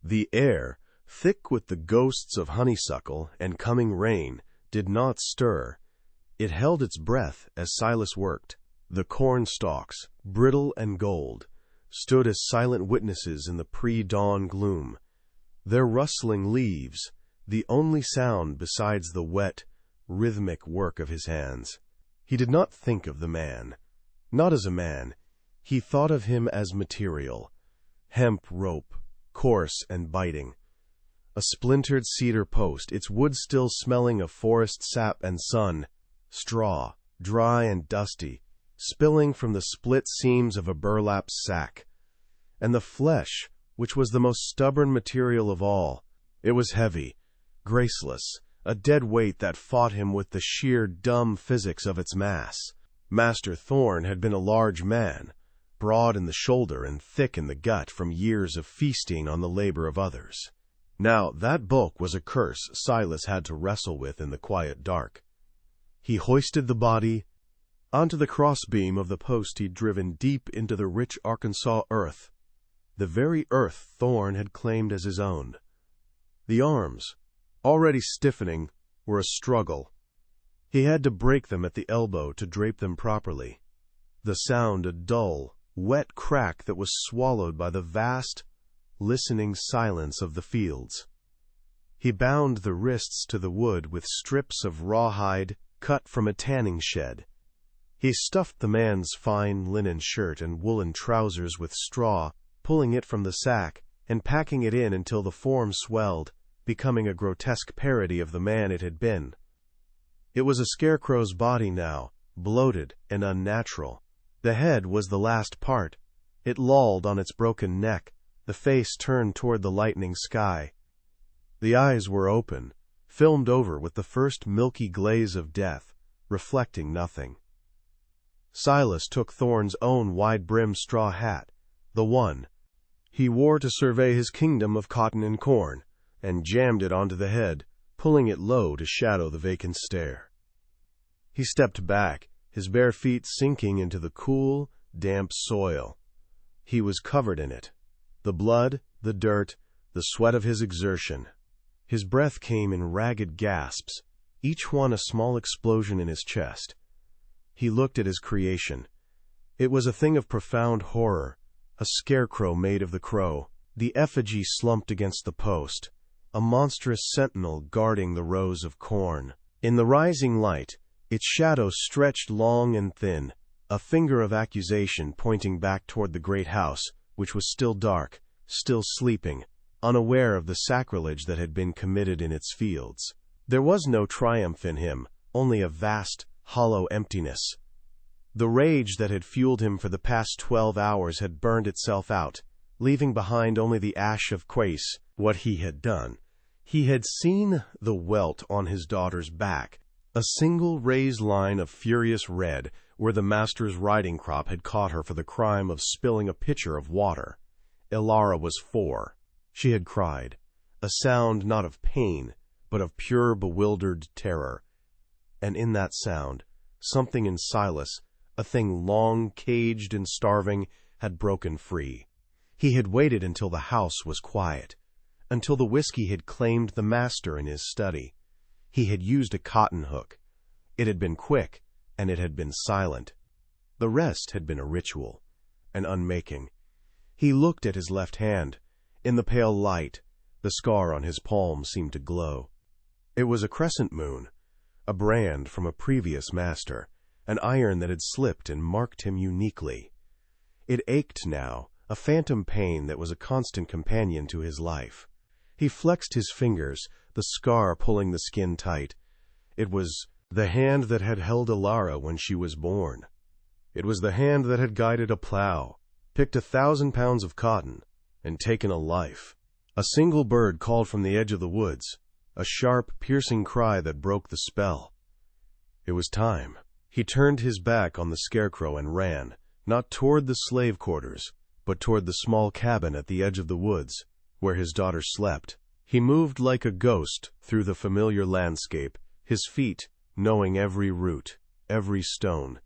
The air, thick with the ghosts of honeysuckle and coming rain, did not stir. It held its breath as Silas worked. The corn stalks, brittle and gold, stood as silent witnesses in the pre-dawn gloom. Their rustling leaves, the only sound besides the wet, rhythmic work of his hands. He did not think of the man. Not as a man. He thought of him as material. Hemp rope, coarse and biting. A splintered cedar post, its wood still smelling of forest sap and sun. Straw, dry and dusty, spilling from the split seams of a burlap sack. And the flesh, which was the most stubborn material of all. It was heavy, graceless, a dead weight that fought him with the sheer dumb physics of its mass. Master Thorne had been a large man, broad in the shoulder and thick in the gut from years of feasting on the labor of others. Now that bulk was a curse Silas had to wrestle with in the quiet dark. He hoisted the body onto the crossbeam of the post he'd driven deep into the rich Arkansas earth, the very earth Thorne had claimed as his own. The arms, already stiffening, were a struggle. He had to break them at the elbow to drape them properly. The sound a dull, wet crack that was swallowed by the vast, listening silence of the fields. He bound the wrists to the wood with strips of rawhide cut from a tanning shed. He stuffed the man's fine linen shirt and woolen trousers with straw, pulling it from the sack and packing it in until the form swelled, becoming a grotesque parody of the man it had been. It was a scarecrow's body now, bloated and unnatural. The head was the last part. It lolled on its broken neck, the face turned toward the lightening sky. The eyes were open, filmed over with the first milky glaze of death, reflecting nothing. Silas took Thorne's own wide-brimmed straw hat, the one he wore to survey his kingdom of cotton and corn, and jammed it onto the head, pulling it low to shadow the vacant stare. He stepped back, his bare feet sinking into the cool, damp soil. He was covered in it. The blood, the dirt, the sweat of his exertion. His breath came in ragged gasps, each one a small explosion in his chest. He looked at his creation. It was a thing of profound horror, a scarecrow made of the crow, the effigy slumped against the post, a monstrous sentinel guarding the rows of corn. In the rising light, its shadow stretched long and thin, a finger of accusation pointing back toward the great house, which was still dark, still sleeping, unaware of the sacrilege that had been committed in its fields. There was no triumph in him, only a vast, hollow emptiness. The rage that had fueled him for the past 12 hours had burned itself out, leaving behind only the ash of what he had done. He had seen the welt on his daughter's back, a single raised line of furious red where the master's riding crop had caught her for the crime of spilling a pitcher of water. Ilara was 4. She had cried, a sound not of pain, but of pure bewildered terror. And in that sound, something in Silas, a thing long caged and starving, had broken free. He had waited until the house was quiet, until the whiskey had claimed the master in his study. He had used a cotton hook. It had been quick, and it had been silent. The rest had been a ritual, an unmaking. He looked at his left hand. In the pale light, the scar on his palm seemed to glow. It was a crescent moon, a brand from a previous master, an iron that had slipped and marked him uniquely. It ached now, a phantom pain that was a constant companion to his life. He flexed his fingers, the scar pulling the skin tight. It was the hand that had held Ilara when she was born. It was the hand that had guided a plow, picked 1,000 pounds of cotton, and taken a life. A single bird called from the edge of the woods, a sharp, piercing cry that broke the spell. It was time. He turned his back on the scarecrow and ran, not toward the slave quarters, but toward the small cabin at the edge of the woods, where his daughter slept. He moved like a ghost through the familiar landscape, his feet knowing every root, every stone.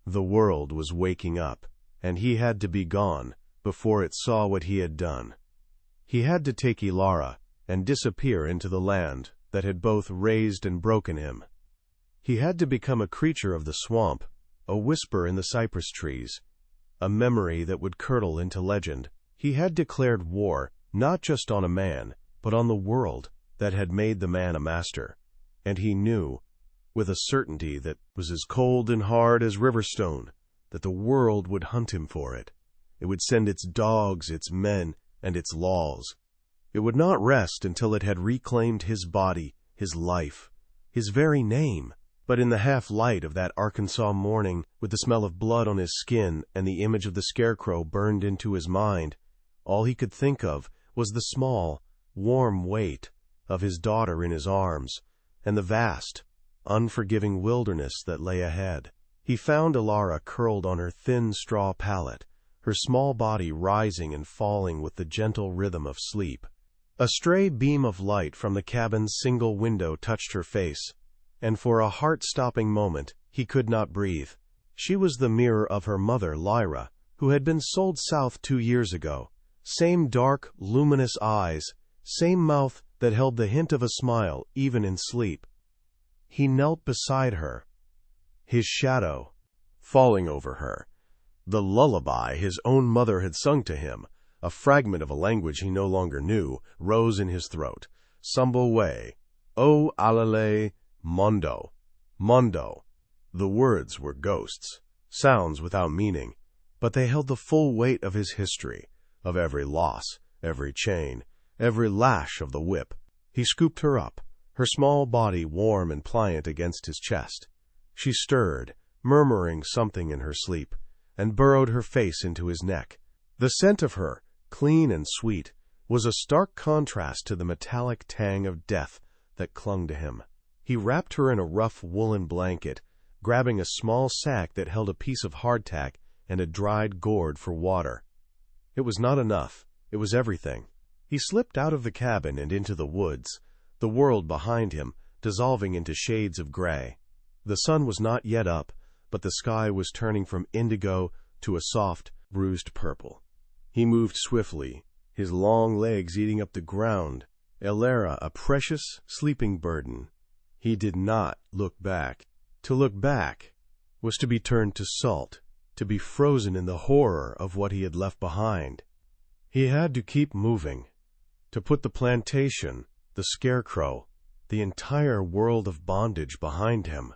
The world was waking up, and he had to be gone before it saw what he had done. He had to take Ilara and disappear into the land that had both raised and broken him. He had to become a creature of the swamp, a whisper in the cypress trees, a memory that would curdle into legend. He had declared war not just on a man, but on the world that had made the man a master. And he knew, with a certainty that was as cold and hard as Riverstone, that the world would hunt him for it. It would send its dogs, its men, and its laws. It would not rest until it had reclaimed his body, his life, his very name. But in the half-light of that Arkansas morning, with the smell of blood on his skin and the image of the Scarecrow burned into his mind, all he could think of was the small, warm weight of his daughter in his arms, and the vast, unforgiving wilderness that lay ahead. He found Ilara curled on her thin straw pallet, her small body rising and falling with the gentle rhythm of sleep. A stray beam of light from the cabin's single window touched her face, and for a heart-stopping moment he could not breathe. She was the mirror of her mother, Lyra, who had been sold south 2 years ago. Same dark, luminous eyes, same mouth that held the hint of a smile even in sleep. He knelt beside her, his shadow falling over her. The lullaby his own mother had sung to him, a fragment of a language he no longer knew, rose in his throat. Sambo way, o alale, mondo, mondo. The words were ghosts, sounds without meaning, but they held the full weight of his history, of every loss, every chain, every lash of the whip. He scooped her up, her small body warm and pliant against his chest. She stirred, murmuring something in her sleep, and burrowed her face into his neck. The scent of her, clean and sweet, was a stark contrast to the metallic tang of death that clung to him. He wrapped her in a rough woolen blanket, grabbing a small sack that held a piece of hardtack and a dried gourd for water. It was not enough. It was everything. He slipped out of the cabin and into the woods, the world behind him dissolving into shades of gray. The sun was not yet up, but the sky was turning from indigo to a soft, bruised purple. He moved swiftly, his long legs eating up the ground, Ilara a precious sleeping burden. He did not look back. To look back was to be turned to salt, to be frozen in the horror of what he had left behind. He had to keep moving, to put the plantation, the Scarecrow, the entire world of bondage behind him.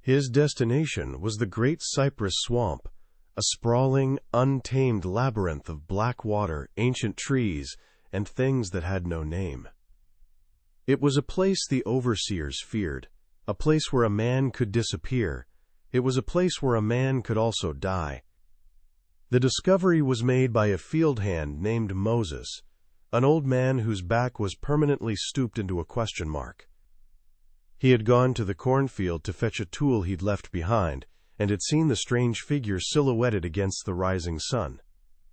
His destination was the great cypress swamp, a sprawling, untamed labyrinth of black water, ancient trees, and things that had no name. It was a place the overseers feared, a place where a man could disappear. It was a place where a man could also die. The discovery was made by a field hand named Moses, an old man whose back was permanently stooped into a question mark. He had gone to the cornfield to fetch a tool he'd left behind, and had seen the strange figure silhouetted against the rising sun.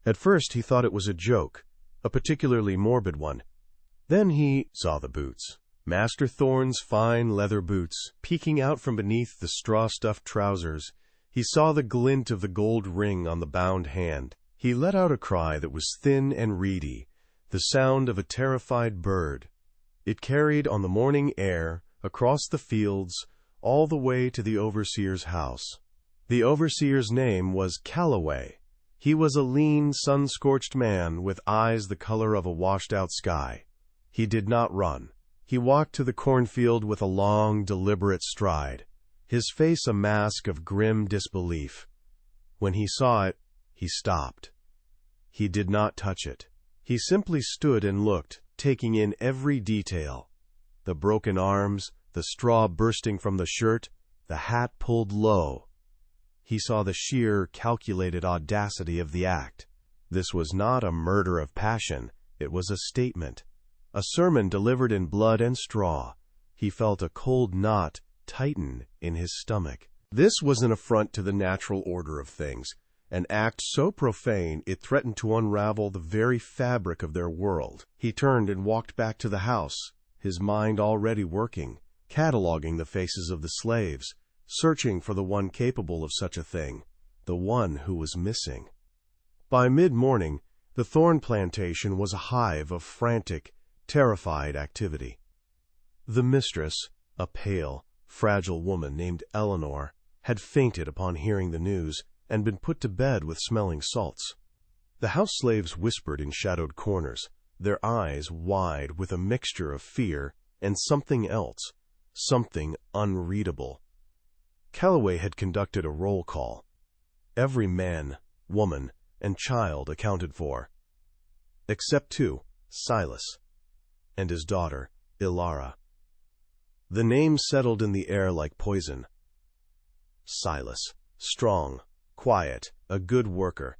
At first he thought it was a joke, a particularly morbid one. Then he saw the boots, Master Thorne's fine leather boots, peeking out from beneath the straw-stuffed trousers. He saw the glint of the gold ring on the bound hand. He let out a cry that was thin and reedy, the sound of a terrified bird. It carried on the morning air, across the fields, all the way to the overseer's house. The overseer's name was Calloway. He was a lean, sun-scorched man with eyes the color of a washed-out sky. He did not run. He walked to the cornfield with a long, deliberate stride, his face a mask of grim disbelief. When he saw it, he stopped. He did not touch it. He simply stood and looked, taking in every detail. The broken arms, the straw bursting from the shirt, the hat pulled low. He saw the sheer, calculated audacity of the act. This was not a murder of passion. It was a statement, a sermon delivered in blood and straw. He felt a cold knot tighten in his stomach. This was an affront to the natural order of things, an act so profane it threatened to unravel the very fabric of their world. He turned and walked back to the house, his mind already working, cataloging the faces of the slaves, searching for the one capable of such a thing, the one who was missing. By mid-morning, The thorn plantation was a hive of frantic, terrified activity. The mistress, a pale, fragile woman named Eleanor, had fainted upon hearing the news and been put to bed with smelling salts. The house slaves whispered in shadowed corners, their eyes wide with a mixture of fear and something else, something unreadable. Calloway had conducted a roll call. Every man, woman, and child accounted for, except two, Silas and his daughter, Ilara. The name settled in the air like poison. Silas, strong, quiet, a good worker.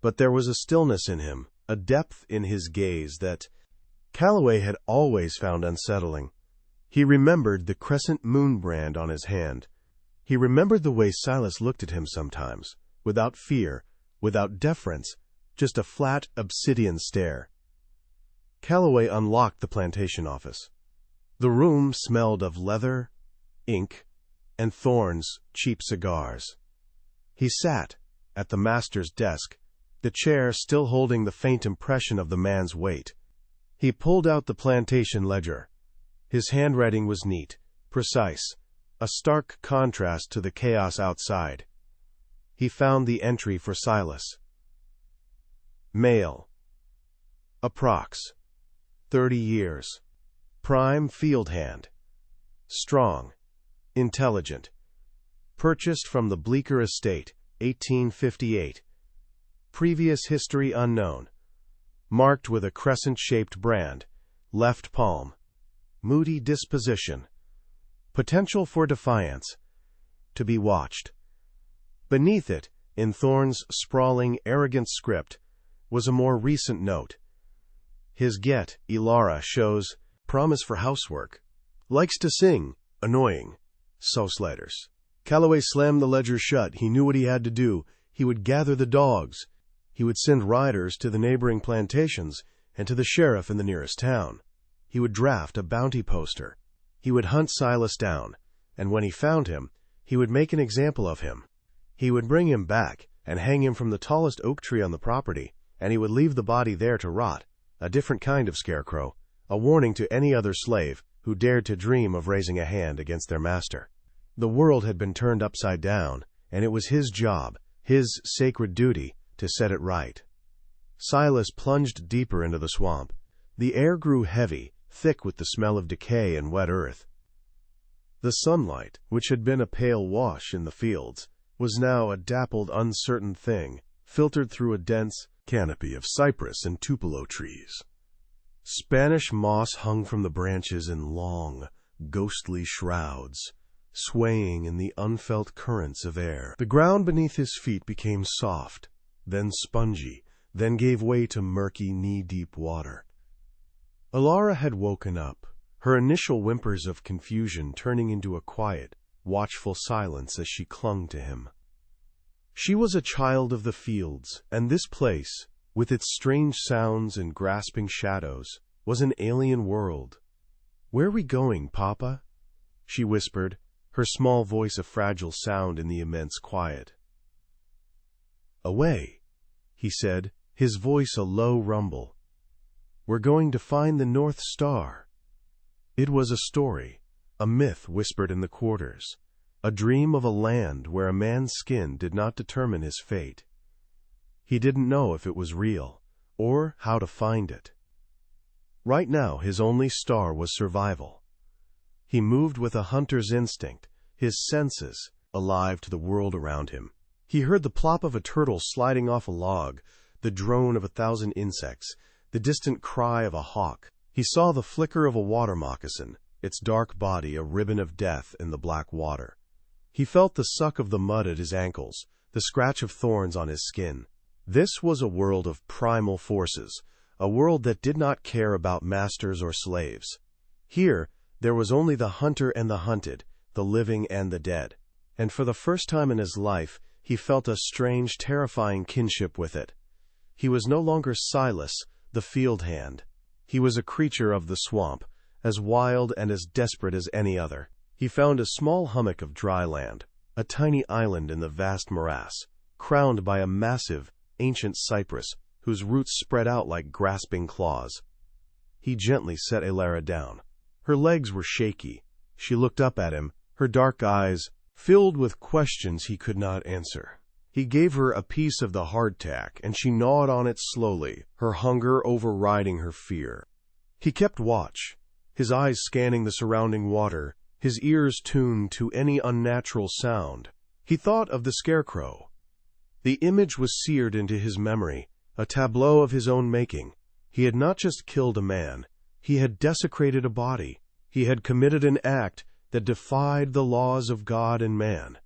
But there was a stillness in him, a depth in his gaze that Calloway had always found unsettling. He remembered the crescent moon brand on his hand. He remembered the way Silas looked at him sometimes, without fear, without deference, just a flat obsidian stare. Calloway unlocked the plantation office. The room smelled of leather, ink, and Thorne's cheap cigars. He sat at the master's desk, the chair still holding the faint impression of the man's weight. He pulled out the plantation ledger. His handwriting was neat, precise, a stark contrast to the chaos outside. He found the entry for Silas. Male. Approx. 30 years. Prime field hand. Strong. Intelligent. Purchased from the Bleecker Estate, 1858. Previous history unknown. Marked with a crescent-shaped brand. Left palm. Moody disposition. Potential for defiance. To be watched. Beneath it, in Thorne's sprawling, arrogant script, was a more recent note. His get, Ilara, shows promise for housework. Likes to sing. Annoying. So Sliders. Calloway slammed the ledger shut. He knew what he had to do. He would gather the dogs. He would send riders to the neighboring plantations and to the sheriff in the nearest town. He would draft a bounty poster. He would hunt Silas down, and when he found him, he would make an example of him. He would bring him back and hang him from the tallest oak tree on the property, and he would leave the body there to rot, a different kind of scarecrow, a warning to any other slave who dared to dream of raising a hand against their master. The world had been turned upside down, and it was his job, his sacred duty, to set it right. Silas plunged deeper into the swamp. The air grew heavy, thick with the smell of decay and wet earth. The sunlight, which had been a pale wash in the fields, was now a dappled, uncertain thing, filtered through a dense canopy of cypress and tupelo trees. Spanish moss hung from the branches in long, ghostly shrouds, swaying in the unfelt currents of air. The ground beneath his feet became soft, then spongy, then gave way to murky, knee-deep water. Ilara had woken up, her initial whimpers of confusion turning into a quiet, watchful silence as she clung to him. She was a child of the fields, and this place, with its strange sounds and grasping shadows, was an alien world. "Where are we going, Papa?" she whispered, her small voice a fragile sound in the immense quiet. "Away," he said, his voice a low rumble. "We're going to find the North Star." It was a story, a myth whispered in the quarters, a dream of a land where a man's skin did not determine his fate. He didn't know if it was real, or how to find it. Right now, his only star was survival. He moved with a hunter's instinct, his senses alive to the world around him. He heard the plop of a turtle sliding off a log, the drone of 1,000 insects, the distant cry of a hawk. He saw the flicker of a water moccasin, its dark body a ribbon of death in the black water. He felt the suck of the mud at his ankles, the scratch of thorns on his skin. This was a world of primal forces, a world that did not care about masters or slaves. Here, there was only the hunter and the hunted, the living and the dead. And for the first time in his life, he felt a strange, terrifying kinship with it. He was no longer Silas, the field hand. He was a creature of the swamp, as wild and as desperate as any other. He found a small hummock of dry land, a tiny island in the vast morass, crowned by a massive, ancient cypress whose roots spread out like grasping claws. He gently set Elara down. Her legs were shaky. She looked up at him, her dark eyes filled with questions he could not answer. He gave her a piece of the hardtack, and she gnawed on it slowly, her hunger overriding her fear. He kept watch, his eyes scanning the surrounding water, his ears tuned to any unnatural sound. He thought of the Scarecrow. The image was seared into his memory, a tableau of his own making. He had not just killed a man, he had desecrated a body. He had committed an act that defied the laws of God and man.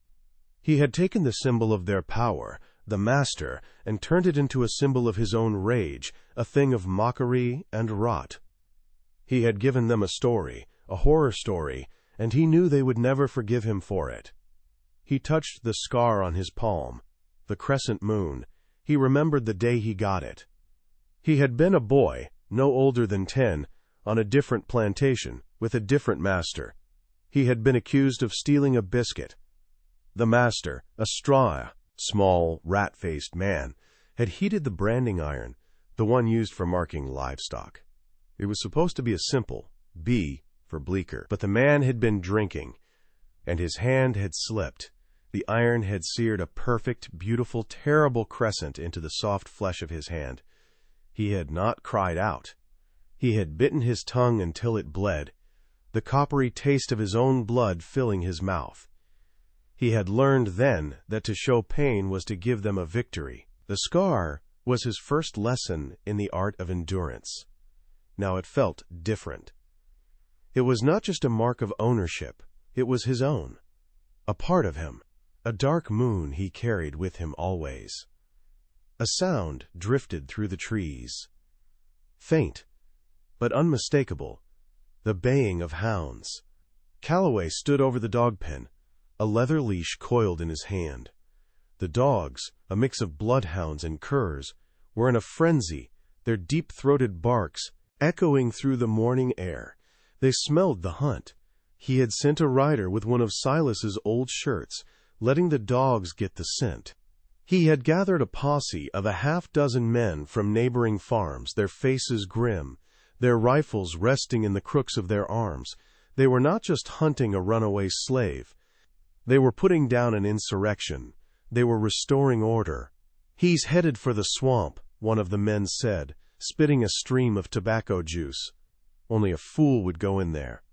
He had taken the symbol of their power, the master, and turned it into a symbol of his own rage, a thing of mockery and rot. He had given them a story, a horror story, and he knew they would never forgive him for it. He touched the scar on his palm, the crescent moon. He remembered the day he got it. He had been a boy, no older than 10, on a different plantation, with a different master. He had been accused of stealing a biscuit. The master, a small, rat-faced man, had heated the branding iron, the one used for marking livestock. It was supposed to be a simple B for Bleecker, but the man had been drinking, and his hand had slipped. The iron had seared a perfect, beautiful, terrible crescent into the soft flesh of his hand. He had not cried out. He had bitten his tongue until it bled, the coppery taste of his own blood filling his mouth. He had learned then that to show pain was to give them a victory. The scar was his first lesson in the art of endurance. Now it felt different. It was not just a mark of ownership, it was his own, a part of him, a dark moon he carried with him always. A sound drifted through the trees. Faint, but unmistakable, the baying of hounds. Calloway stood over the dog pen, a leather leash coiled in his hand. The dogs, a mix of bloodhounds and curs, were in a frenzy, their deep-throated barks echoing through the morning air. They smelled the hunt. He had sent a rider with one of Silas's old shirts, letting the dogs get the scent. He had gathered a posse of a half-dozen men from neighboring farms, their faces grim, their rifles resting in the crooks of their arms. They were not just hunting a runaway slave. They were putting down an insurrection. They were restoring order. "He's headed for the swamp," one of the men said, spitting a stream of tobacco juice. "Only a fool would go in there."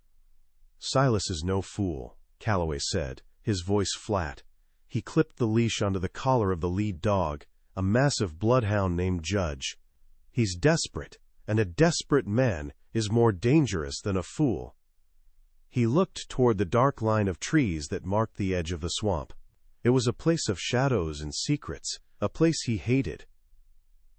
"Silas is no fool," Calloway said, his voice flat. He clipped the leash onto the collar of the lead dog, a massive bloodhound named Judge. "He's desperate, and a desperate man is more dangerous than a fool." He looked toward the dark line of trees that marked the edge of the swamp. It was a place of shadows and secrets, a place he hated.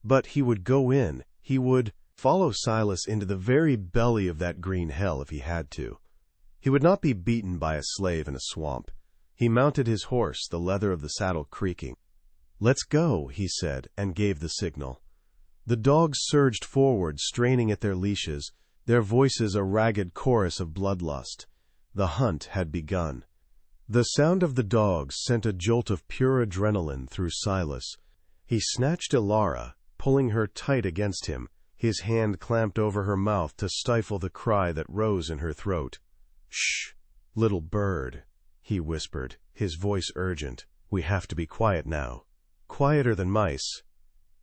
But he would go in, he would follow Silas into the very belly of that green hell if he had to. He would not be beaten by a slave in a swamp. He mounted his horse, the leather of the saddle creaking. "Let's go," he said, and gave the signal. The dogs surged forward, straining at their leashes, their voices a ragged chorus of bloodlust. The hunt had begun. The sound of the dogs sent a jolt of pure adrenaline through Silas. He snatched Elara, pulling her tight against him, his hand clamped over her mouth to stifle the cry that rose in her throat. "Shh, little bird," he whispered, his voice urgent. "We have to be quiet now. Quieter than mice."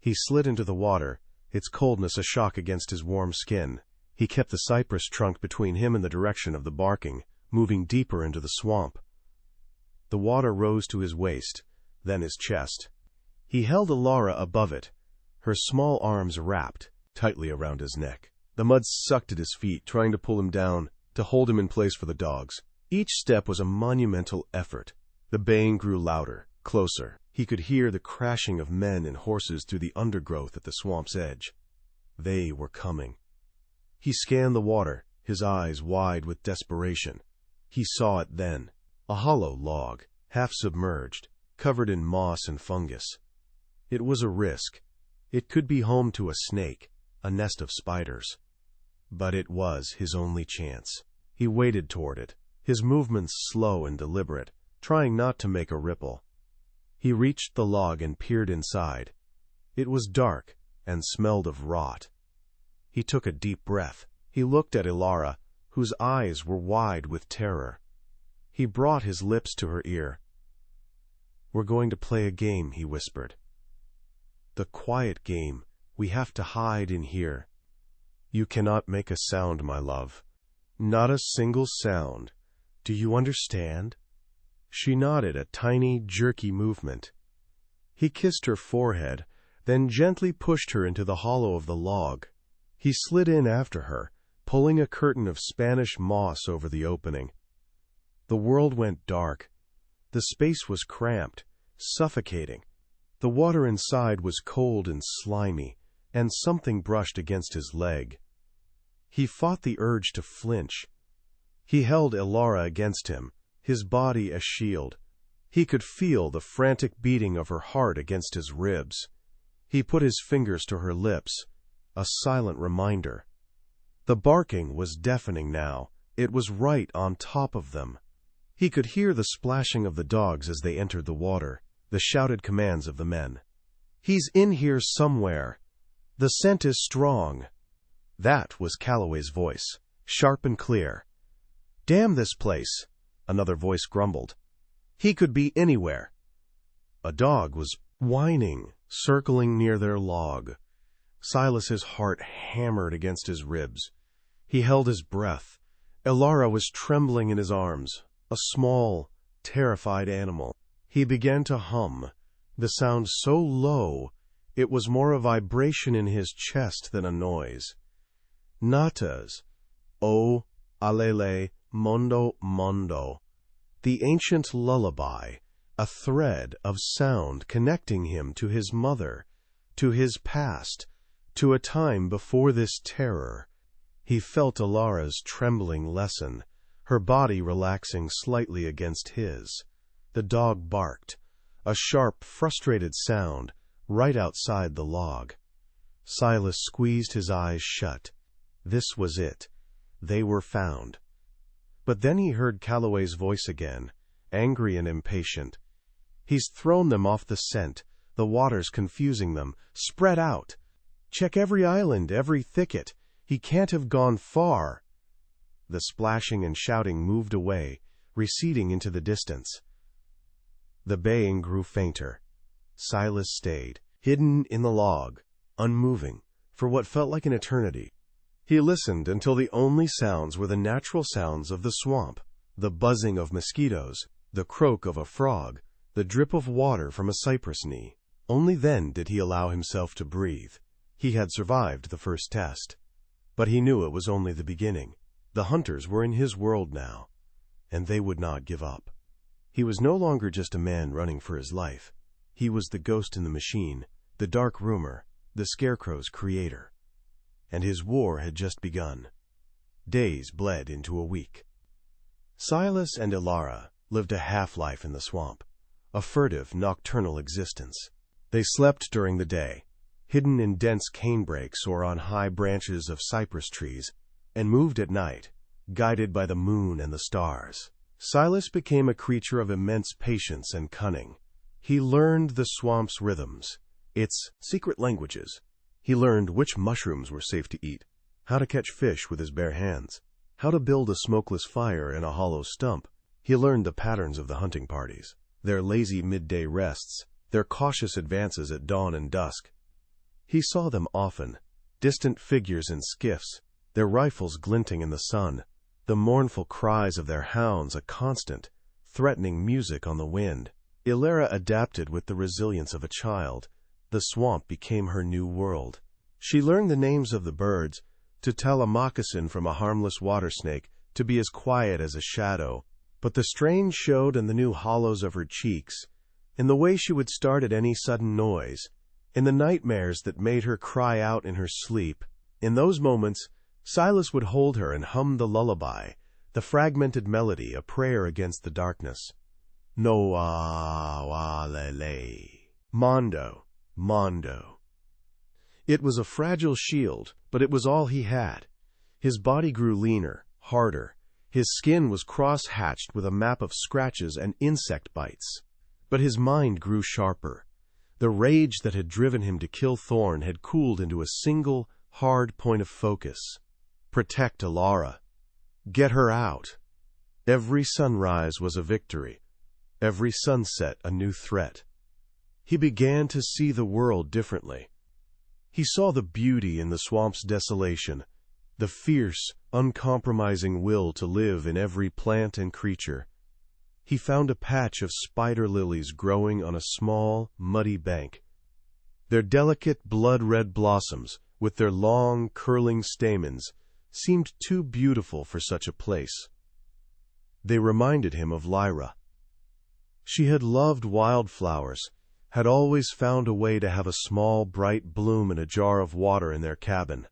He slid into the water, its coldness a shock against his warm skin. He kept the cypress trunk between him and the direction of the barking, moving deeper into the swamp. The water rose to his waist, then his chest. He held Elara above it, her small arms wrapped tightly around his neck. The mud sucked at his feet, trying to pull him down, to hold him in place for the dogs. Each step was a monumental effort. The baying grew louder, closer. He could hear the crashing of men and horses through the undergrowth at the swamp's edge. They were coming. He scanned the water, his eyes wide with desperation. He saw it then. A hollow log, half submerged, covered in moss and fungus. It was a risk. It could be home to a snake, a nest of spiders. But it was his only chance. He waded toward it, his movements slow and deliberate, trying not to make a ripple. He reached the log and peered inside. It was dark, and smelled of rot. He took a deep breath. He looked at Ilara, whose eyes were wide with terror. He brought his lips to her ear. "We're going to play a game," he whispered. "The quiet game. We have to hide in here. You cannot make a sound, my love. Not a single sound. Do you understand?" She nodded, a tiny, jerky movement. He kissed her forehead, then gently pushed her into the hollow of the log. He slid in after her, pulling a curtain of Spanish moss over the opening. The world went dark. The space was cramped, suffocating. The water inside was cold and slimy, and something brushed against his leg. He fought the urge to flinch. He held Ilara against him, his body a shield. He could feel the frantic beating of her heart against his ribs. He put his fingers to her lips, a silent reminder. The barking was deafening now. It was right on top of them. He could hear the splashing of the dogs as they entered the water, the shouted commands of the men. "He's in here somewhere. The scent is strong." That was Calloway's voice, sharp and clear. "Damn this place," another voice grumbled. "He could be anywhere." A dog was whining, circling near their log. Silas's heart hammered against his ribs. He held his breath. Ilara was trembling in his arms, a small, terrified animal. He began to hum, the sound so low it was more a vibration in his chest than a noise. Natas, O alele mondo mondo, the ancient lullaby, a thread of sound connecting him to his mother, to his past, to a time before this terror. He felt Ilara's trembling lessen, her body relaxing slightly against his. The dog barked, a sharp, frustrated sound, right outside the log. Silas squeezed his eyes shut. This was it. They were found. But then he heard Calloway's voice again, angry and impatient. "He's thrown them off the scent, the water's confusing them. Spread out. Check every island, every thicket. He can't have gone far." The splashing and shouting moved away, receding into the distance. The baying grew fainter. Silas stayed, hidden in the log, unmoving, for what felt like an eternity. He listened until the only sounds were the natural sounds of the swamp, the buzzing of mosquitoes, the croak of a frog, the drip of water from a cypress knee. Only then did he allow himself to breathe. He had survived the first test. But he knew it was only the beginning. The hunters were in his world now, and they would not give up. He was no longer just a man running for his life. He was the ghost in the machine, the dark rumor, the Scarecrow's creator. And his war had just begun. Days bled into a week. Silas and Ilara lived a half-life in the swamp, a furtive, nocturnal existence. They slept during the day, hidden in dense canebrakes or on high branches of cypress trees, and moved at night, guided by the moon and the stars. Silas became a creature of immense patience and cunning. He learned the swamp's rhythms, its secret languages. He learned which mushrooms were safe to eat, how to catch fish with his bare hands, how to build a smokeless fire in a hollow stump. He learned the patterns of the hunting parties, their lazy midday rests, their cautious advances at dawn and dusk. He saw them often, distant figures in skiffs, their rifles glinting in the sun, the mournful cries of their hounds a constant, threatening music on the wind. Ilara adapted with the resilience of a child. The swamp became her new world. She learned the names of the birds, to tell a moccasin from a harmless water snake to be as quiet as a shadow. But the strange showed in the new hollows of her cheeks, in the way she would start at any sudden noise, in the nightmares that made her cry out in her sleep. In those moments, Silas would hold her and hum the lullaby, the fragmented melody, a prayer against the darkness. No wa lele. Mondo, Mondo. It was a fragile shield, but it was all he had. His body grew leaner, harder. His skin was cross-hatched with a map of scratches and insect bites. But his mind grew sharper. The rage that had driven him to kill Thorn had cooled into a single, hard point of focus. Protect Ilara. Get her out. Every sunrise was a victory. Every sunset a new threat. He began to see the world differently. He saw the beauty in the swamp's desolation, the fierce, uncompromising will to live in every plant and creature. He found a patch of spider lilies growing on a small, muddy bank. Their delicate, blood-red blossoms, with their long, curling stamens, seemed too beautiful for such a place. They reminded him of Lyra. She had loved wildflowers, had always found a way to have a small, bright bloom in a jar of water in their cabin,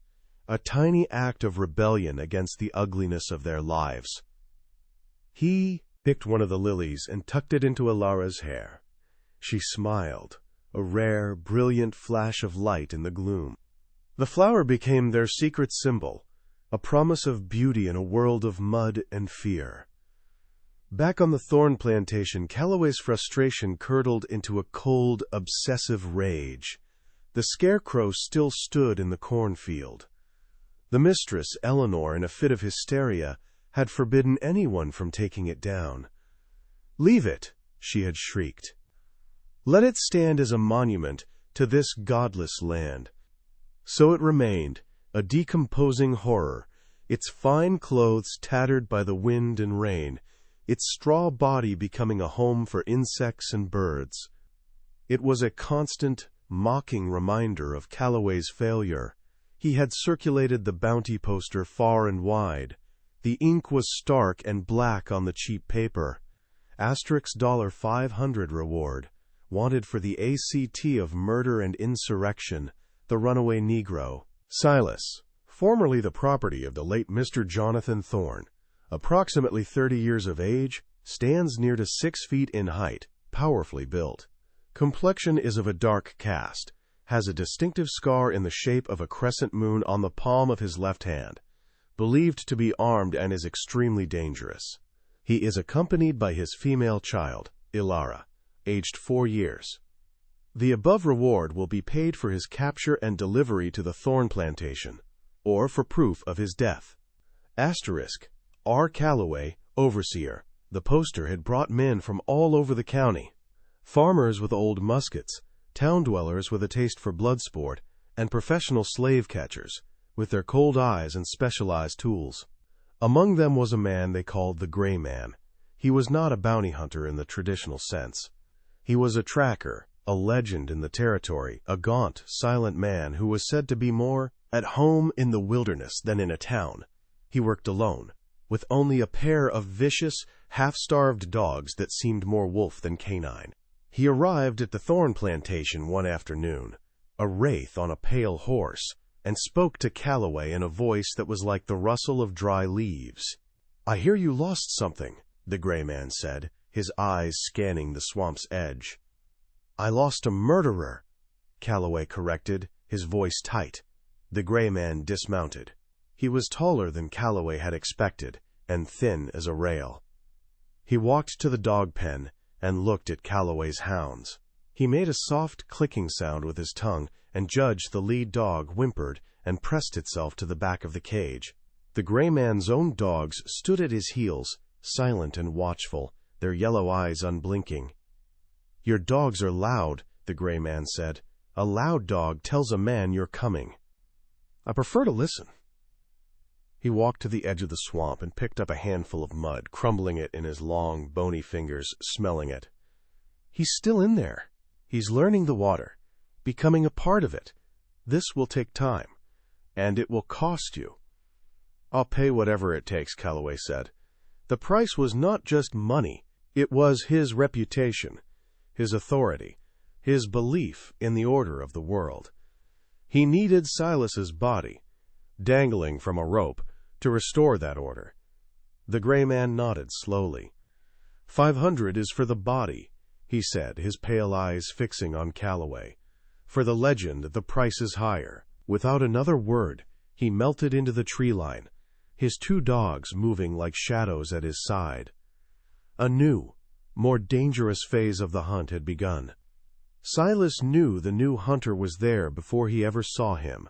a tiny act of rebellion against the ugliness of their lives. He picked one of the lilies and tucked it into Ilara's hair. She smiled, a rare, brilliant flash of light in the gloom. The flower became their secret symbol, a promise of beauty in a world of mud and fear. Back on the thorn plantation, Calloway's frustration curdled into a cold, obsessive rage. The Scarecrow still stood in the cornfield. The mistress, Eleanor, in a fit of hysteria, had forbidden anyone from taking it down. "Leave it," she had shrieked. "Let it stand as a monument to this godless land." So it remained, a decomposing horror, its fine clothes tattered by the wind and rain, its straw body becoming a home for insects and birds. It was a constant, mocking reminder of Calloway's failure. He had circulated the bounty poster far and wide. The ink was stark and black on the cheap paper. $500 reward, wanted for the ACT of murder and insurrection, the runaway Negro. Silas, formerly the property of the late Mr. Jonathan Thorn, approximately 30 years of age, stands near to 6 feet in height, powerfully built. Complexion is of a dark cast, has a distinctive scar in the shape of a crescent moon on the palm of his left hand. Believed to be armed and is extremely dangerous. He is accompanied by his female child, Ilara, aged 4 years. The above reward will be paid for his capture and delivery to the Thorn Plantation, or for proof of his death. R. Calloway, Overseer. The poster had brought men from all over the county. Farmers with old muskets, town dwellers with a taste for blood sport, and professional slave catchers, with their cold eyes and specialized tools. Among them was a man they called the Gray Man. He was not a bounty hunter in the traditional sense. He was a tracker, a legend in the territory, a gaunt, silent man who was said to be more at home in the wilderness than in a town. He worked alone, with only a pair of vicious, half-starved dogs that seemed more wolf than canine. He arrived at the Thorn Plantation one afternoon, a wraith on a pale horse, and spoke to Calloway in a voice that was like the rustle of dry leaves. "I hear you lost something," the Gray Man said, his eyes scanning the swamp's edge. "I lost a murderer," Calloway corrected, his voice tight. The Gray Man dismounted. He was taller than Calloway had expected, and thin as a rail. He walked to the dog pen and looked at Calloway's hounds. He made a soft clicking sound with his tongue, and judged the lead dog whimpered and pressed itself to the back of the cage. The Gray Man's own dogs stood at his heels, silent and watchful, their yellow eyes unblinking. "Your dogs are loud," the Gray Man said. "A loud dog tells a man you're coming." "I prefer to listen." He walked to the edge of the swamp and picked up a handful of mud, crumbling it in his long, bony fingers, smelling it. "He's still in there. He's learning the water, becoming a part of it. This will take time, and it will cost you." "I'll pay whatever it takes," Calloway said. The price was not just money, it was his reputation, his authority, his belief in the order of the world. He needed Silas's body, dangling from a rope, to restore that order. The Gray Man nodded slowly. "500 is for the body," he said, his pale eyes fixing on Calloway. "For the legend, the price is higher." Without another word, he melted into the tree line, his 2 dogs moving like shadows at his side. A new, more dangerous phase of the hunt had begun. Silas knew the new hunter was there before he ever saw him.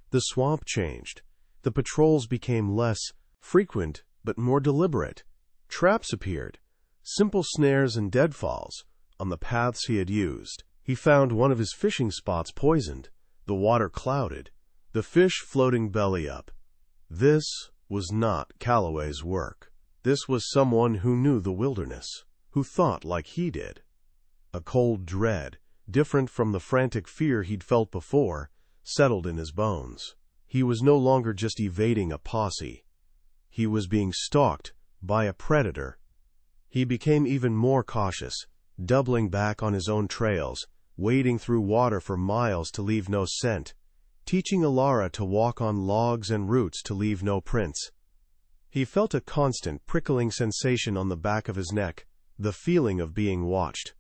The swamp changed. The patrols became less frequent but more deliberate. Traps appeared, simple snares and deadfalls, on the paths he had used. He found one of his fishing spots poisoned, the water clouded, the fish floating belly up. This was not Calloway's work. This was someone who knew the wilderness, who thought like he did. A cold dread, different from the frantic fear he'd felt before, settled in his bones. He was no longer just evading a posse. He was being stalked by a predator. He became even more cautious, doubling back on his own trails, wading through water for miles to leave no scent, teaching Alara to walk on logs and roots to leave no prints. He felt a constant prickling sensation on the back of his neck, the feeling of being watched.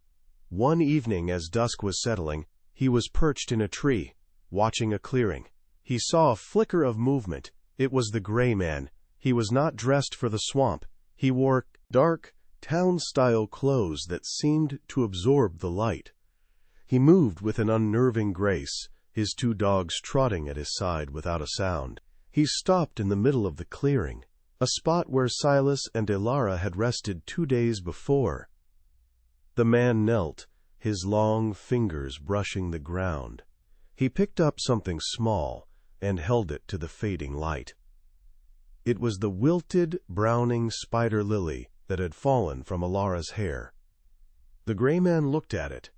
One evening as dusk was settling, he was perched in a tree, watching a clearing. He saw a flicker of movement. It was the gray man. He was not dressed for the swamp. He wore dark, town-style clothes that seemed to absorb the light. He moved with an unnerving grace, his 2 dogs trotting at his side without a sound. He stopped in the middle of the clearing, a spot where Silas and Alara had rested 2 days before. The man knelt, his long fingers brushing the ground. He picked up something small and held it to the fading light. It was the wilted, browning spider lily that had fallen from Alara's hair. The gray man looked at it.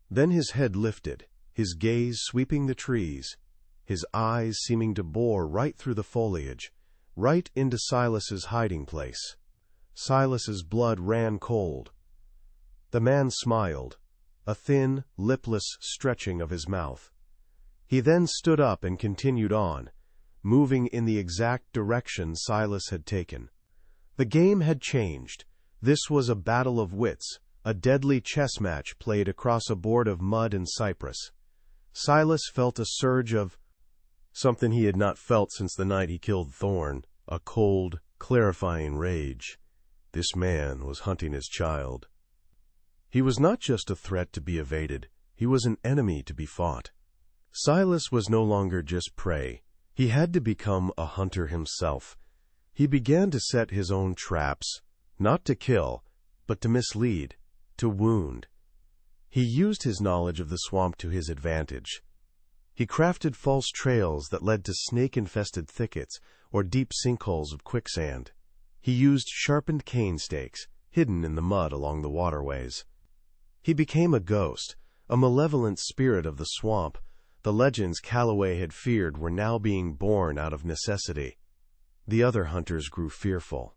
Then his head lifted, his gaze sweeping the trees, his eyes seeming to bore right through the foliage, right into Silas's hiding place. Silas's blood ran cold. The man smiled, a thin, lipless stretching of his mouth. He then stood up and continued on, moving in the exact direction Silas had taken. The game had changed. This was a battle of wits, a deadly chess match played across a board of mud and cypress. Silas felt a surge of something he had not felt since the night he killed Thorn, a cold, clarifying rage. This man was hunting his child. He was not just a threat to be evaded. He was an enemy to be fought. Silas was no longer just prey. He had to become a hunter himself. He began to set his own traps, not to kill, but to mislead, to wound. He used his knowledge of the swamp to his advantage. He crafted false trails that led to snake-infested thickets or deep sinkholes of quicksand. He used sharpened cane stakes, hidden in the mud along the waterways. He became a ghost, a malevolent spirit of the swamp. The legends Calloway had feared were now being born out of necessity. The other hunters grew fearful.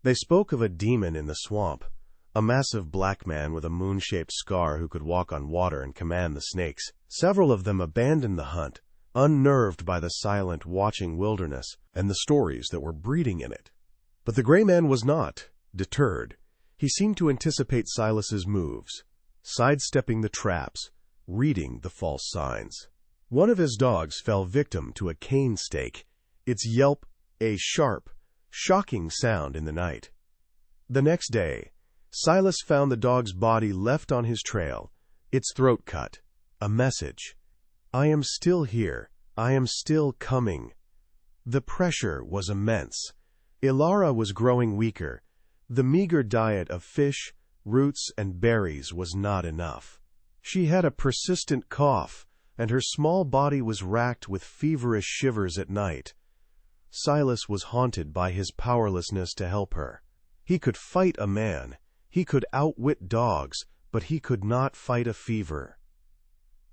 They spoke of a demon in the swamp, a massive black man with a moon-shaped scar who could walk on water and command the snakes. Several of them abandoned the hunt, unnerved by the silent, watching wilderness and the stories that were breeding in it. But the gray man was not deterred. He seemed to anticipate Silas's moves, sidestepping the traps, reading the false signs. One of his dogs fell victim to a cane stake, its yelp a sharp, shocking sound in the night. The next day, Silas found the dog's body left on his trail, its throat cut. A message. I am still here. I am still coming. The pressure was immense. Alara was growing weaker. The meager diet of fish, roots, and berries was not enough. She had a persistent cough, and her small body was racked with feverish shivers at night. Silas was haunted by his powerlessness to help her. He could fight a man, he could outwit dogs, but he could not fight a fever.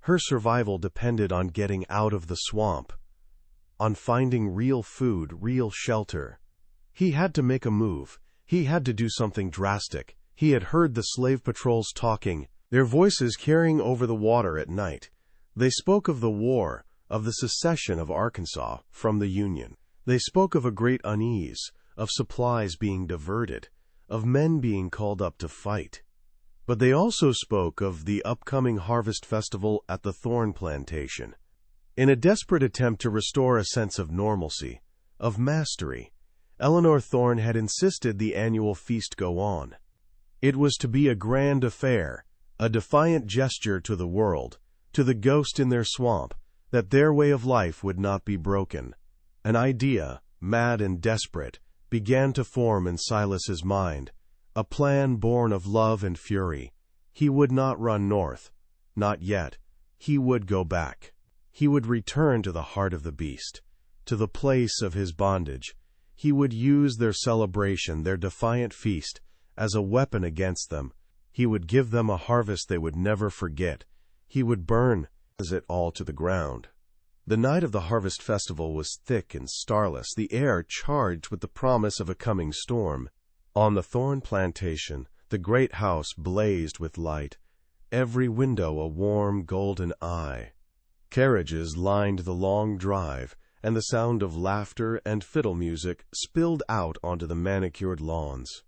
Her survival depended on getting out of the swamp, on finding real food, real shelter. He had to make a move. He had to do something drastic. He had heard the slave patrols talking, their voices carrying over the water at night. They spoke of the war, of the secession of Arkansas from the Union. They spoke of a great unease, of supplies being diverted, of men being called up to fight. But they also spoke of the upcoming harvest festival at the Thorn Plantation. In a desperate attempt to restore a sense of normalcy, of mastery, Eleanor Thorn had insisted the annual feast go on. It was to be a grand affair, a defiant gesture to the world, to the ghost in their swamp, that their way of life would not be broken. An idea, mad and desperate, began to form in Silas's mind, a plan born of love and fury. He would not run north. Not yet. He would go back. He would return to the heart of the beast, to the place of his bondage. He would use their celebration, their defiant feast, as a weapon against them. He would give them a harvest they would never forget. He would burn it all to the ground. The night of the harvest festival was thick and starless, the air charged with the promise of a coming storm. On the thorn plantation, the great house blazed with light, every window a warm golden eye. Carriages lined the long drive, and the sound of laughter and fiddle music spilled out onto the manicured lawns.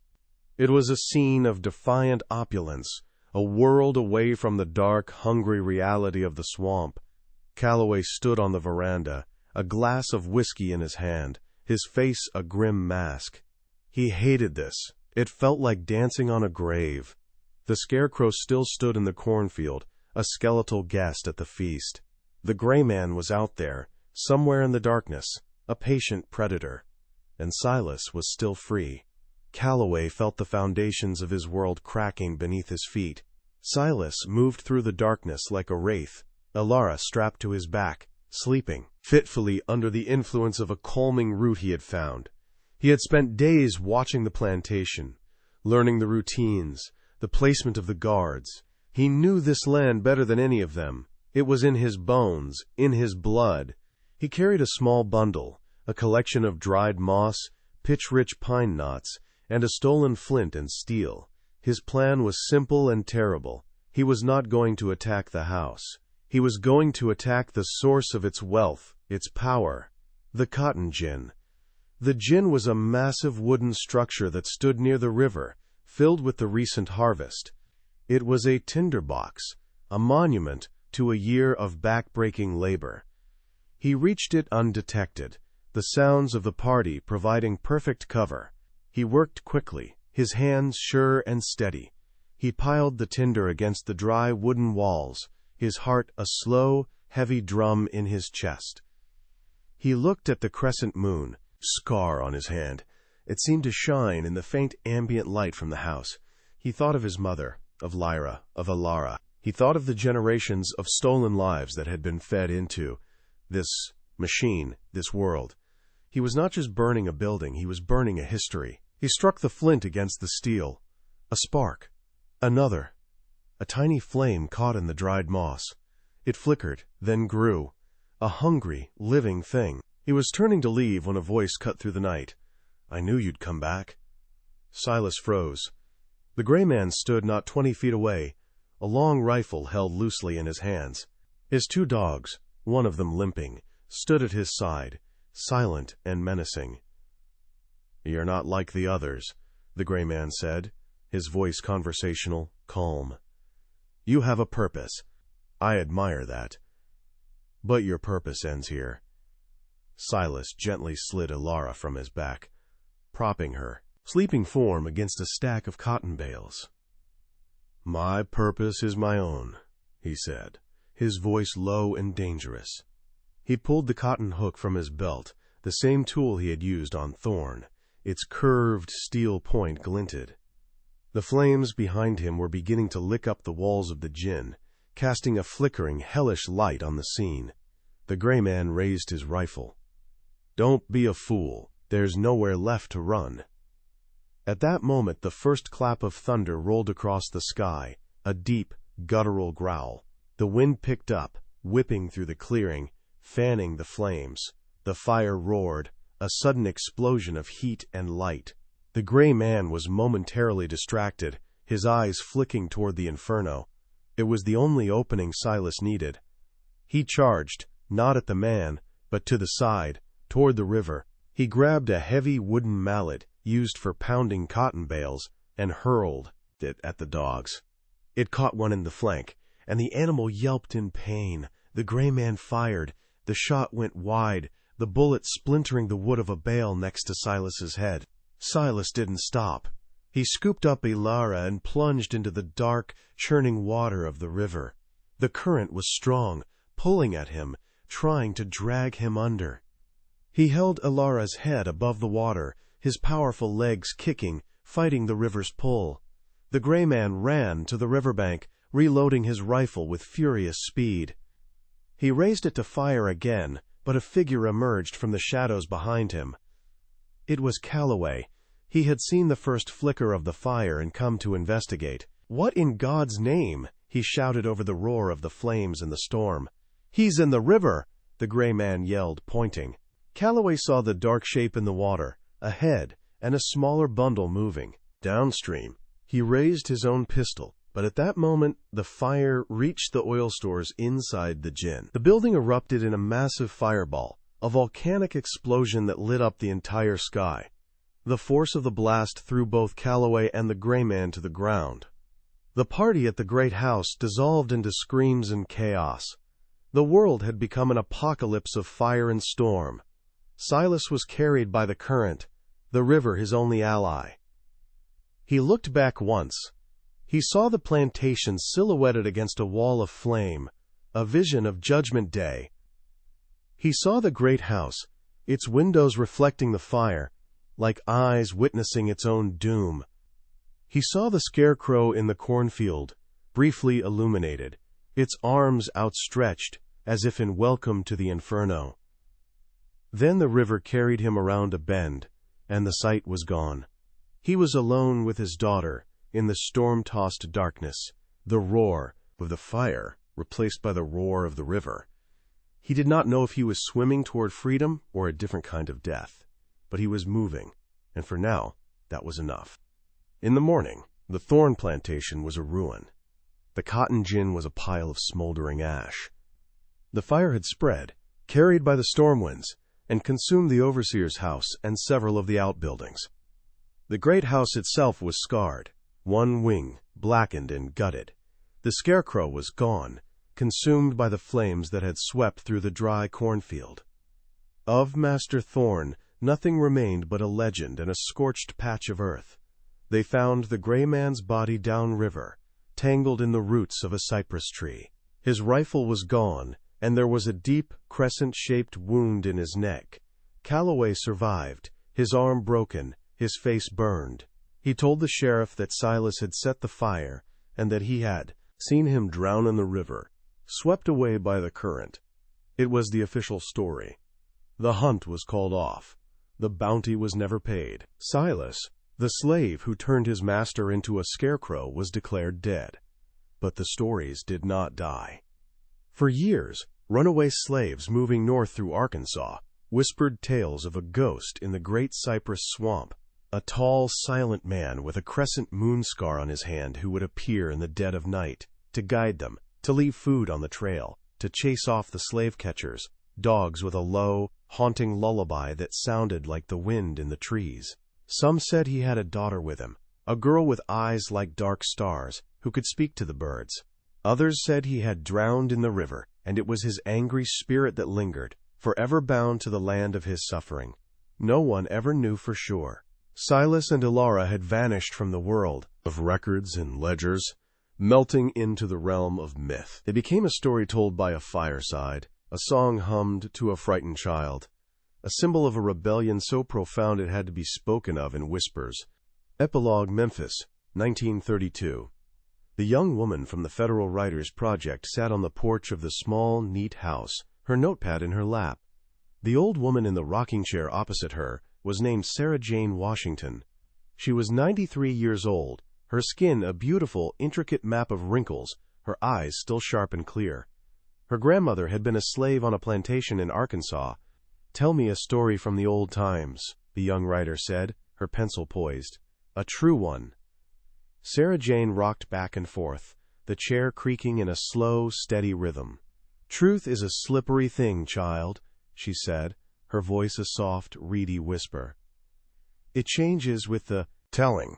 It was a scene of defiant opulence, a world away from the dark, hungry reality of the swamp. Calloway stood on the veranda, a glass of whiskey in his hand, his face a grim mask. He hated this. It felt like dancing on a grave. The Scarecrow still stood in the cornfield, a skeletal guest at the feast. The gray man was out there, somewhere in the darkness, a patient predator. And Silas was still free. Calloway felt the foundations of his world cracking beneath his feet. Silas moved through the darkness like a wraith, Alara strapped to his back, sleeping fitfully under the influence of a calming root he had found. He had spent days watching the plantation, learning the routines, the placement of the guards. He knew this land better than any of them. It was in his bones, in his blood. He carried a small bundle, a collection of dried moss, pitch-rich pine knots, and a stolen flint and steel. His plan was simple and terrible. He was not going to attack the house. He was going to attack the source of its wealth, its power, the cotton gin. The gin was a massive wooden structure that stood near the river, filled with the recent harvest. It was a tinderbox, a monument to a year of back-breaking labor. He reached it undetected, the sounds of the party providing perfect cover. He worked quickly, his hands sure and steady. He piled the tinder against the dry wooden walls, his heart a slow, heavy drum in his chest. He looked at the crescent moon, scar on his hand. It seemed to shine in the faint ambient light from the house. He thought of his mother, of Lyra, of Alara. He thought of the generations of stolen lives that had been fed into this machine, this world. He was not just burning a building, he was burning a history. He struck the flint against the steel. A spark. Another. A tiny flame caught in the dried moss. It flickered, then grew. A hungry, living thing. He was turning to leave when a voice cut through the night. "I knew you'd come back." Silas froze. The gray man stood not 20 feet away, a long rifle held loosely in his hands. His 2 dogs, one of them limping, stood at his side, silent and menacing. "You're not like the others," the gray man said, his voice conversational, calm. "You have a purpose. I admire that. But your purpose ends here." Silas gently slid Alara from his back, propping her sleeping form against a stack of cotton bales. "My purpose is my own," he said, his voice low and dangerous. He pulled the cotton hook from his belt, the same tool he had used on Thorn. Its curved steel point glinted. The flames behind him were beginning to lick up the walls of the gin, casting a flickering, hellish light on the scene. The gray man raised his rifle. "Don't be a fool. There's nowhere left to run." At that moment the first clap of thunder rolled across the sky, a deep, guttural growl. The wind picked up, whipping through the clearing, fanning the flames. The fire roared, a sudden explosion of heat and light. The gray man was momentarily distracted, his eyes flicking toward the inferno. It was the only opening Silas needed. He charged, not at the man, but to the side, toward the river. He grabbed a heavy wooden mallet used for pounding cotton bales and hurled it at the dogs. It caught one in the flank, and the animal yelped in pain. The gray man fired. The shot went wide, the bullet splintering the wood of a bale next to Silas's head. Silas didn't stop. He scooped up Ilara and plunged into the dark, churning water of the river. The current was strong, pulling at him, trying to drag him under. He held Ilara's head above the water, his powerful legs kicking, fighting the river's pull. The gray man ran to the riverbank, reloading his rifle with furious speed. He raised it to fire again, but a figure emerged from the shadows behind him. It was Calloway. He had seen the first flicker of the fire and come to investigate. "What in God's name?" he shouted over the roar of the flames and the storm. "He's in the river!" the gray man yelled, pointing. Calloway saw the dark shape in the water, a head, and a smaller bundle moving. Downstream, he raised his own pistol, but at that moment the fire reached the oil stores inside the gin. The building erupted in a massive fireball, a volcanic explosion that lit up the entire sky. The force of the blast threw both Calloway and the gray man to the ground. The party at the great house dissolved into screams and chaos. The world had become an apocalypse of fire and storm. Silas was carried by the current, the river his only ally. He looked back once. He saw the plantation silhouetted against a wall of flame, a vision of Judgment Day. He saw the great house, its windows reflecting the fire, like eyes witnessing its own doom. He saw the Scarecrow in the cornfield, briefly illuminated, its arms outstretched, as if in welcome to the inferno. Then the river carried him around a bend, and the sight was gone. He was alone with his daughter, in the storm-tossed darkness, the roar of the fire replaced by the roar of the river. He did not know if he was swimming toward freedom or a different kind of death. But he was moving, and for now, that was enough. In the morning, the thorn plantation was a ruin. The cotton gin was a pile of smoldering ash. The fire had spread, carried by the storm winds, and consumed the overseer's house and several of the outbuildings. The great house itself was scarred, one wing blackened and gutted. The Scarecrow was gone, consumed by the flames that had swept through the dry cornfield. Of Master Thorn, nothing remained but a legend and a scorched patch of earth. They found the gray man's body downriver, tangled in the roots of a cypress tree. His rifle was gone, and there was a deep, crescent-shaped wound in his neck. Calloway survived, his arm broken, his face burned. He told the sheriff that Silas had set the fire, and that he had seen him drown in the river, swept away by the current. It was the official story. The hunt was called off. The bounty was never paid. Silas, the slave who turned his master into a scarecrow, was declared dead. But the stories did not die. For years, runaway slaves moving north through Arkansas whispered tales of a ghost in the great cypress swamp, a tall, silent man with a crescent moon scar on his hand who would appear in the dead of night to guide them, to leave food on the trail, to chase off the slave catchers, dogs with a low, haunting lullaby that sounded like the wind in the trees. Some said he had a daughter with him, a girl with eyes like dark stars, who could speak to the birds. Others said he had drowned in the river, and it was his angry spirit that lingered, forever bound to the land of his suffering. No one ever knew for sure. Silas and Ilara had vanished from the world of records and ledgers, melting into the realm of myth. They became a story told by a fireside, a song hummed to a frightened child, a symbol of a rebellion so profound it had to be spoken of in whispers. Epilogue, Memphis, 1932. The young woman from the Federal Writers Project sat on the porch of the small, neat house, her notepad in her lap. The old woman in the rocking chair opposite her was named Sarah Jane Washington. She was 93 years old, her skin a beautiful, intricate map of wrinkles, her eyes still sharp and clear. Her grandmother had been a slave on a plantation in Arkansas. "Tell me a story from the old times," the young writer said, her pencil poised. "A true one." Sarah Jane rocked back and forth, the chair creaking in a slow, steady rhythm. "Truth is a slippery thing, child," she said, her voice a soft, reedy whisper. "It changes with the telling.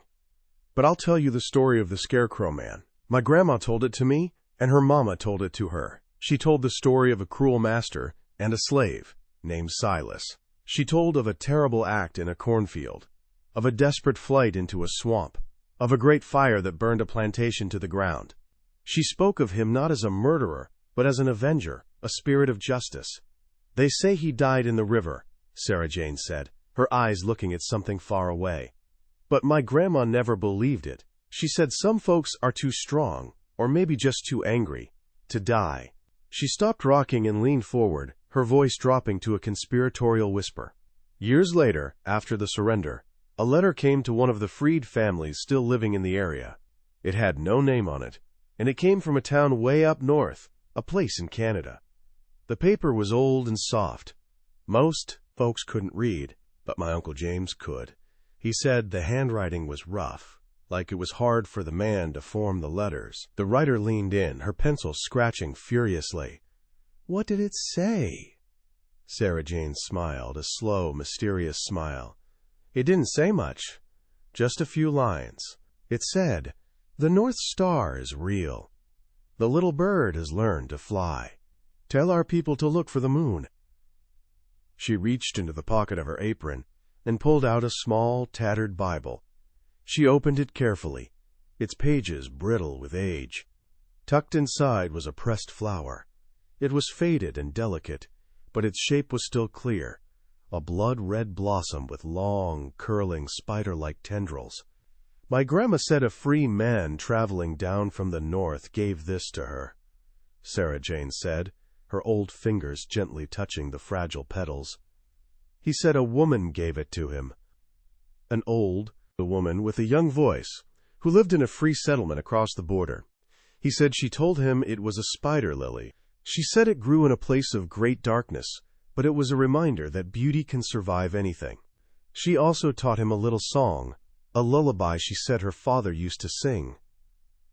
But I'll tell you the story of the Scarecrow Man. My grandma told it to me, and her mama told it to her. She told the story of a cruel master and a slave named Silas. She told of a terrible act in a cornfield, of a desperate flight into a swamp, of a great fire that burned a plantation to the ground. She spoke of him not as a murderer, but as an avenger, a spirit of justice. "They say he died in the river," Sarah Jane said, her eyes looking at something far away. "But my grandma never believed it. She said some folks are too strong, or maybe just too angry, to die." She stopped rocking and leaned forward, her voice dropping to a conspiratorial whisper. Years later, after the surrender, a letter came to one of the freed families still living in the area. It had no name on it, and it came from a town way up north, a place in Canada. The paper was old and soft. Most folks couldn't read, but my Uncle James could. He said the handwriting was rough, like it was hard for the man to form the letters. The writer leaned in, her pencil scratching furiously. "What did it say?" Sarah Jane smiled, a slow, mysterious smile. "It didn't say much, just a few lines. It said, 'The North Star is real. The little bird has learned to fly. Tell our people to look for the moon.'" She reached into the pocket of her apron and pulled out a small, tattered Bible. She opened it carefully, its pages brittle with age. Tucked inside was a pressed flower. It was faded and delicate, but its shape was still clear, a blood-red blossom with long, curling, spider-like tendrils. "My grandma said a free man traveling down from the north gave this to her," Sarah Jane said, her old fingers gently touching the fragile petals. "He said a woman gave it to him. An old woman with a young voice, who lived in a free settlement across the border. He said she told him it was a spider lily. She said it grew in a place of great darkness, but it was a reminder that beauty can survive anything. She also taught him a little song, a lullaby she said her father used to sing."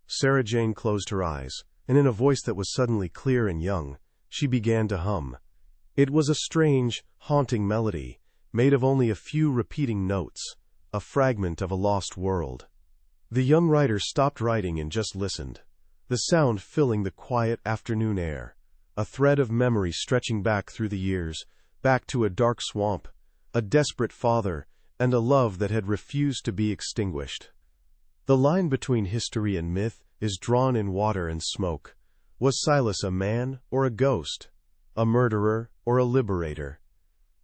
Sarah Jane closed her eyes, and in a voice that was suddenly clear and young, she began to hum. It was a strange, haunting melody, made of only a few repeating notes, a fragment of a lost world. The young writer stopped writing and just listened, the sound filling the quiet afternoon air, a thread of memory stretching back through the years, back to a dark swamp, a desperate father, and a love that had refused to be extinguished. The line between history and myth is drawn in water and smoke. Was Silas a man or a ghost? A murderer or a liberator?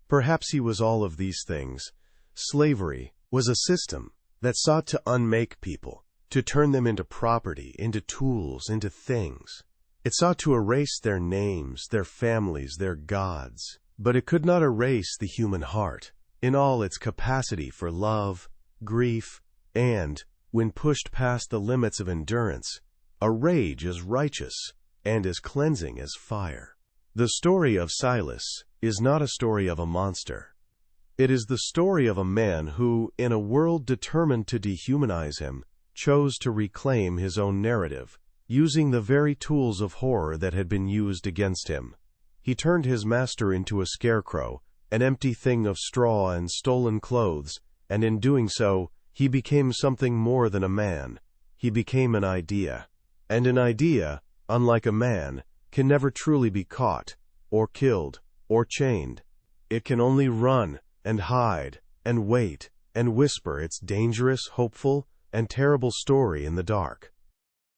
Perhaps he was all of these things. Slavery was a system that sought to unmake people, to turn them into property, into tools, into things. It sought to erase their names, their families, their gods. But it could not erase the human heart, in all its capacity for love, grief, and, when pushed past the limits of endurance, a rage as righteous and as cleansing as fire. The story of Silas is not a story of a monster. It is the story of a man who, in a world determined to dehumanize him, chose to reclaim his own narrative, using the very tools of horror that had been used against him. He turned his master into a scarecrow, an empty thing of straw and stolen clothes, and in doing so, he became something more than a man. He became an idea. And an idea, unlike a man, can never truly be caught, or killed, or chained. It can only run, and hide, and wait, and whisper its dangerous, hopeful, and terrible story in the dark.